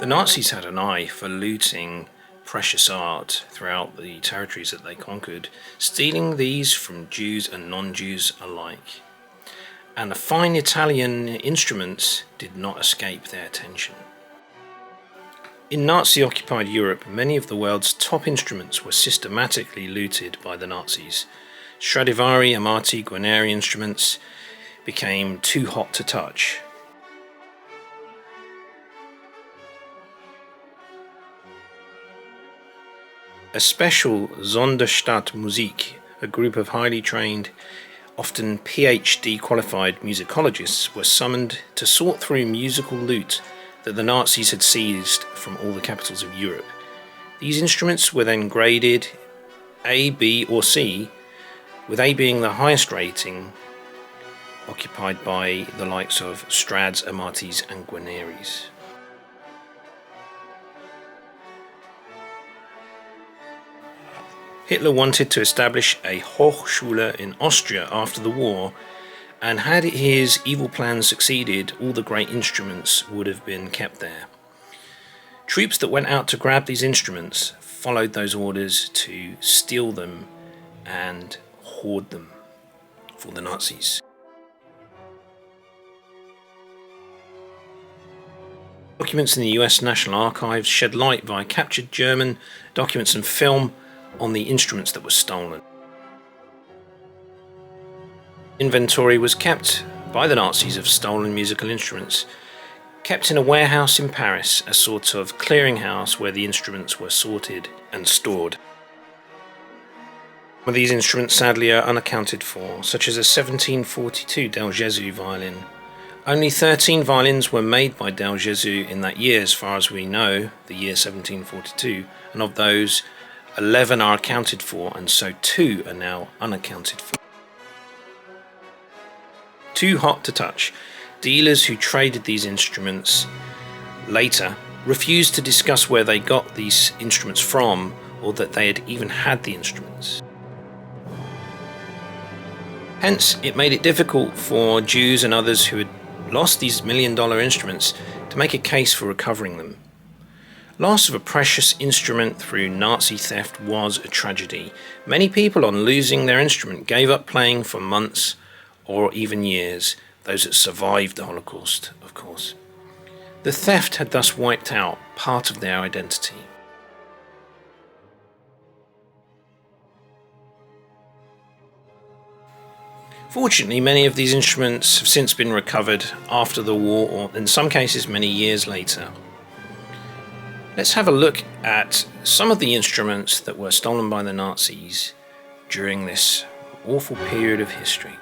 The Nazis had an eye for looting precious art throughout the territories that they conquered, stealing these from Jews and non-Jews alike. And the fine Italian instruments did not escape their attention. In Nazi-occupied Europe, many of the world's top instruments were systematically looted by the Nazis. Stradivari, Amati, Guarneri instruments became too hot to touch. A special Sonderstaatsmusik, a group of highly trained, often PhD qualified musicologists, were summoned to sort through musical loot that the Nazis had seized from all the capitals of Europe. These instruments were then graded A, B or C, with A being the highest rating, occupied by the likes of Strads, Amatis and Guarneris. Hitler wanted to establish a Hochschule in Austria after the war, and had his evil plans succeeded, all the great instruments would have been kept there. Troops that went out to grab these instruments followed those orders to steal them and hoard them for the Nazis. Documents in the US National Archives shed light via captured German documents and film on the instruments that were stolen. Inventory was kept by the Nazis of stolen musical instruments, kept in a warehouse in Paris, a sort of clearinghouse where the instruments were sorted and stored. Some of these instruments sadly are unaccounted for, such as a 1742 Del Gesù violin. Only 13 violins were made by Del Gesù in that year, as far as we know, the year 1742, and of those, 11 are accounted for, and so 2 are now unaccounted for. Too hot to touch. Dealers who traded these instruments later refused to discuss where they got these instruments from, or that they had even had the instruments. Hence, it made it difficult for Jews and others who had lost these million-dollar instruments to make a case for recovering them. Loss of a precious instrument through Nazi theft was a tragedy. Many people, on losing their instrument, gave up playing for months or even years, those that survived the Holocaust, of course. The theft had thus wiped out part of their identity. Fortunately, many of these instruments have since been recovered after the war, or in some cases many years later. Let's have a look at some of the instruments that were stolen by the Nazis during this awful period of history.